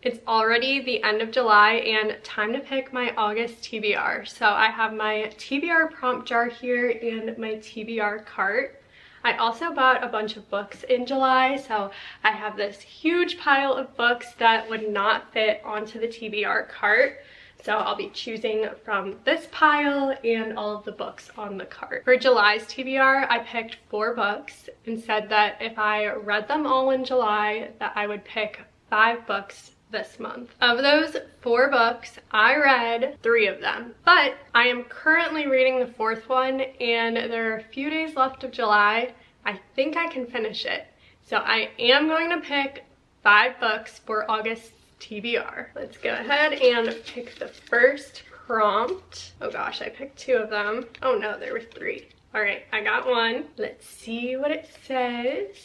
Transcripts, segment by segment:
It's already the end of July and time to pick my August TBR. So I have my TBR prompt jar here and my TBR cart. I also bought a bunch of books in July, so I have this huge pile of books that would not fit onto the TBR cart. So I'll be choosing from this pile and all of the books on the cart. For July's TBR, I picked 4 books and said that if I read them all in July, that I would pick 5 books this month. Of those 4 books, I read 3 of them, but I am currently reading the 4th one and there are a few days left of July. I think I can finish it. So I am going to pick 5 books for August TBR. Let's go ahead and pick the first prompt. Oh gosh, I picked 2 of them. Oh no, there were 3. All right, I got one. Let's see what it says.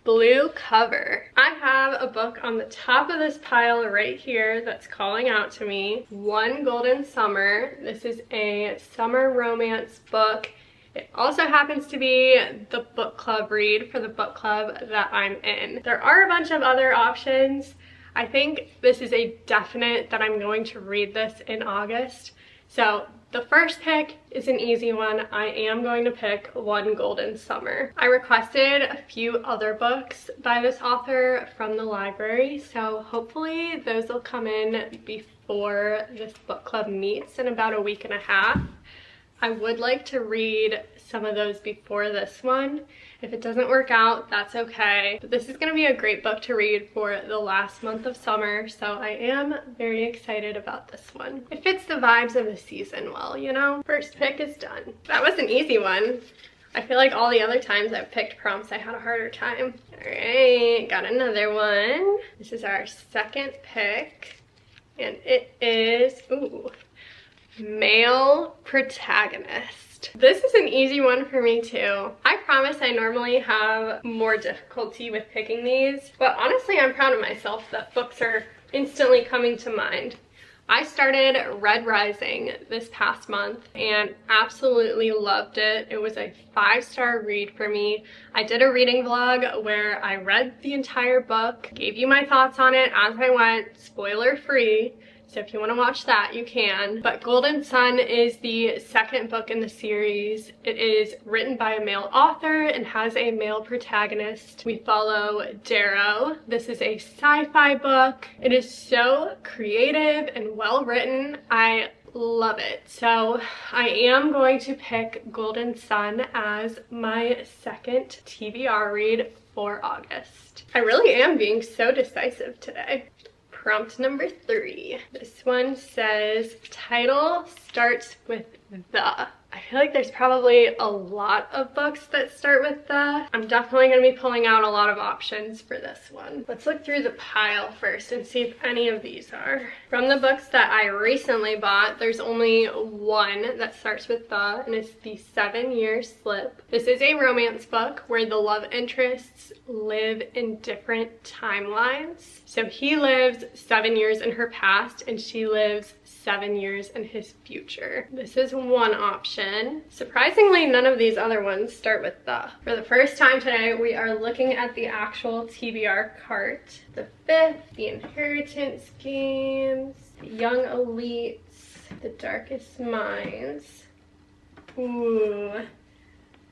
Blue cover. I have a book on the top of this pile right here that's calling out to me. One Golden Summer. This is a summer romance book. It also happens to be the book club read for the book club that I'm in. There are a bunch of other options. I think this is a definite that I'm going to read this in August. So the first pick is an easy one. I am going to pick One Golden Summer. I requested a few other books by this author from the library, so hopefully those will come in before this book club meets in about a week and a half. I would like to read some of those before this one. If it doesn't work out, that's okay. But this is going to be a great book to read for the last month of summer, so I am very excited about this one. It fits the vibes of the season well, you know? First pick is done. That was an easy one. I feel like all the other times I've picked prompts, I had a harder time. All right, got another one. This is our second pick, and it is, ooh, male protagonist. This is an easy one for me too. I promise I normally have more difficulty with picking these, but honestly I'm proud of myself that books are instantly coming to mind. I started Red Rising this past month and absolutely loved it. It was a 5-star read for me. I did a reading vlog where I read the entire book, gave you my thoughts on it as I went, spoiler free. So if you want to watch that, you can. But Golden Sun is the second book in the series. It is written by a male author and has a male protagonist. We follow Darrow. This is a sci-fi book. It is so creative and well written. I love it. So I am going to pick Golden Sun as my second TBR read for August. I really am being so decisive today. Prompt number 3. This one says, title starts with the. I feel like there's probably a lot of books that start with the. I'm definitely going to be pulling out a lot of options for this one. Let's look through the pile first and see if any of these are. From the books that I recently bought, there's only one that starts with the, and it's the 7-Year Slip. This is a romance book where the love interests live in different timelines. So he lives 7 years in her past and she lives 7 years in his future. This is one option. Surprisingly, none of these other ones start with the. For the first time today, we are looking at the actual TBR cart. The 5th, The Inheritance Games, The Young Elites, The Darkest Minds. Ooh.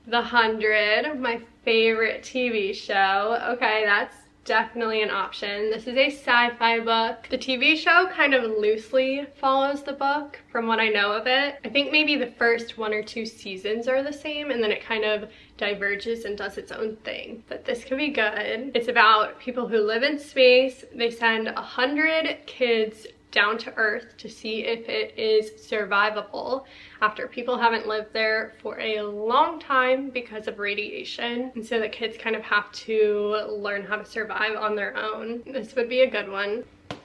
The 100, my favorite TV show. Okay, that's definitely an option. This is a sci-fi book. The TV show kind of loosely follows the book from what I know of it. I think maybe the first 1 or 2 seasons are the same and then it kind of diverges and does its own thing. But this could be good. It's about people who live in space. They send 100 kids down to Earth to see if it is survivable after people haven't lived there for a long time because of radiation. And so the kids kind of have to learn how to survive on their own. This would be a good one.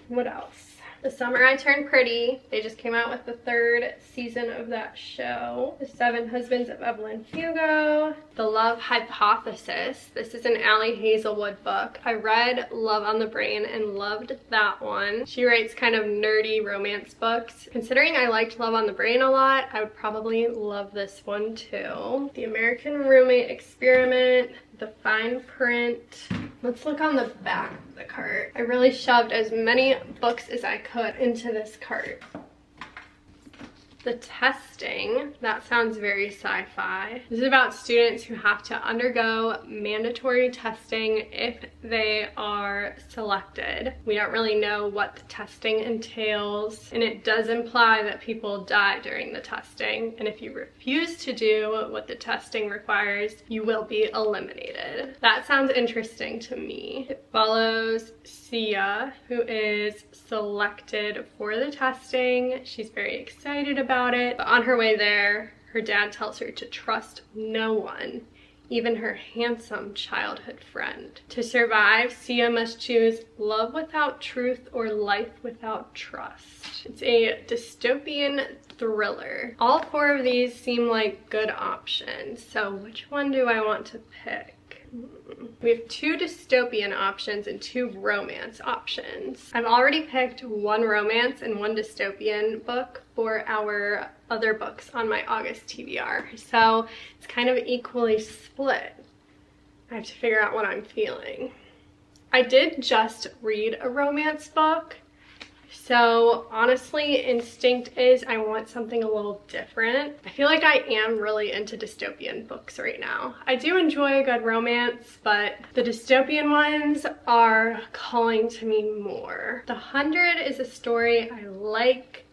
What else? The Summer I Turned Pretty. They just came out with the 3rd season of that show. The 7 Husbands of Evelyn Hugo. The Love Hypothesis. This is an Allie Hazelwood book. I read Love on the Brain and loved that one. She writes kind of nerdy romance books. Considering I liked Love on the Brain a lot, I would probably love this one too. The American Roommate Experiment. The Fine Print. Let's look on the back of the cart. I really shoved as many books as I could into this cart. The testing, that sounds very sci-fi. This is about students who have to undergo mandatory testing if they are selected. We don't really know what the testing entails, and it does imply that people die during the testing, and if you refuse to do what the testing requires, you will be eliminated. That sounds interesting to me. It follows Sia, who is selected for the testing. She's very excited about it, but on her way there, her dad tells her to trust no one, even her handsome childhood friend. To survive, Sia must choose love without truth or life without trust. It's a dystopian thriller. All 4 of these seem like good options, so which one do I want to pick? We have 2 dystopian options and 2 romance options. I've already picked 1 romance and 1 dystopian book for our other books on my August TBR, so it's kind of equally split. I have to figure out what I'm feeling. I did just read a romance book, so honestly, instinct is I want something a little different. I feel like I am really into dystopian books right now. I do enjoy a good romance, but the dystopian ones are calling to me more. The 100 is a story I like,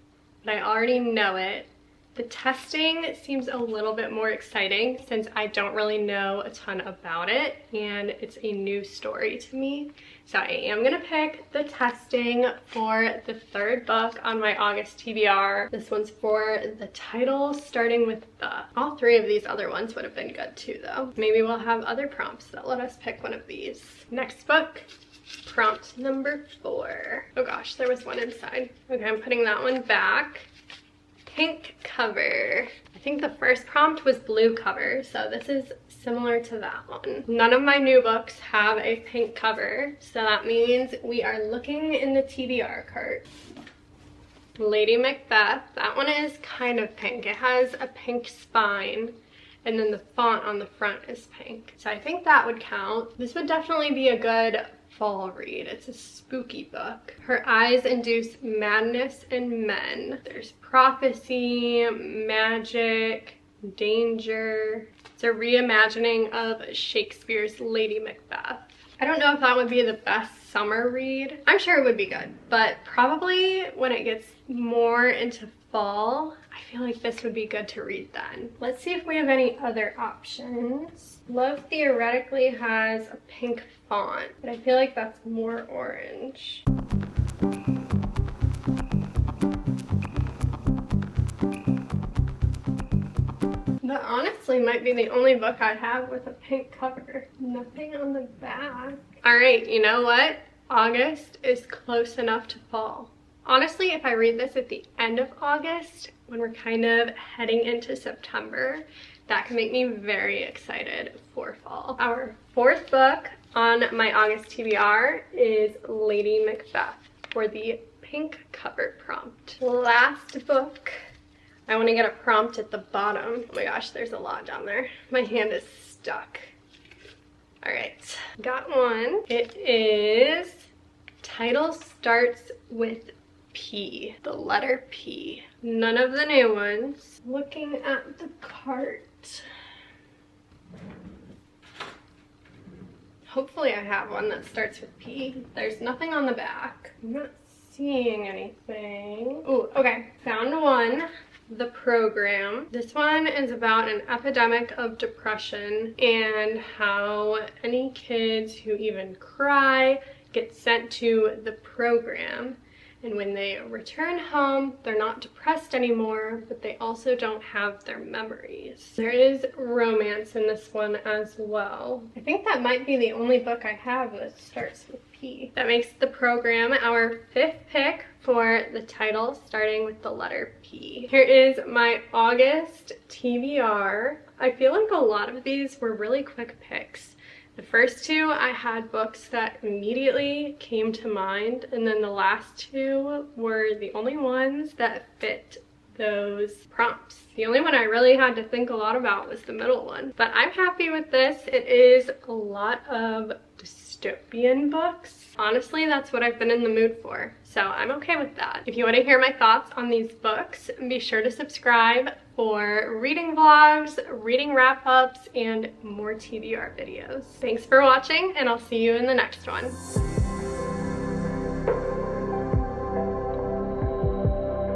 but I already know it. The testing seems a little bit more exciting since I don't really know a ton about it and it's a new story to me. So I am gonna pick the testing for the 3rd book on my August TBR. This one's for the title starting with the. All 3 of these other ones would have been good too though. Maybe we'll have other prompts that let us pick one of these. Next book, prompt number 4. Oh gosh, there was one inside. Okay, I'm putting that one back. Pink cover. I think the first prompt was blue cover, so this is similar to that one. None of my new books have a pink cover, so that means we are looking in the TBR cart. Lady Macbeth, that one is kind of pink. It has a pink spine, and then the font on the front is pink. So I think that would count. This would definitely be a good fall read. It's a spooky book. Her eyes induce madness in men. There's prophecy, magic, danger. It's a reimagining of Shakespeare's Lady Macbeth. I don't know if that would be the best summer read. I'm sure it would be good, but probably when it gets more into fall, I feel like this would be good to read then. Let's see if we have any other options. Love theoretically has a pink font, but I feel like that's more orange. That honestly might be the only book I have with a pink cover. Nothing on the back. All right, you know what? August is close enough to fall. Honestly, if I read this at the end of August, when we're kind of heading into September, that can make me very excited for fall. Our 4th book on my August TBR is Lady Macbeth for the pink cover prompt. Last book. I want to get a prompt at the bottom. Oh my gosh, there's a lot down there. My hand is stuck. All right, got one. It is, title starts with P, the letter P. None of the new ones. Looking at the cart. Hopefully I have one that starts with P. There's nothing on the back. I'm not seeing anything. Oh, okay, found one. The Program. This one is about an epidemic of depression and how any kids who even cry get sent to the program. And when they return home, they're not depressed anymore, but they also don't have their memories. There is romance in this one as well. I think that might be the only book I have that starts with P. That makes The Program our 5th pick for the title starting with the letter P. Here is my August TBR. I feel like a lot of these were really quick picks. The first 2, I had books that immediately came to mind, and then the last 2 were the only ones that fit those prompts. The only one I really had to think a lot about was the middle one. But I'm happy with this. It is a lot of dystopian dystopian books. Honestly, that's what I've been in the mood for, so I'm okay with that. If you want to hear my thoughts on these books, be sure to subscribe for reading vlogs, reading wrap-ups, and more TBR videos. Thanks for watching, and I'll see you in the next one.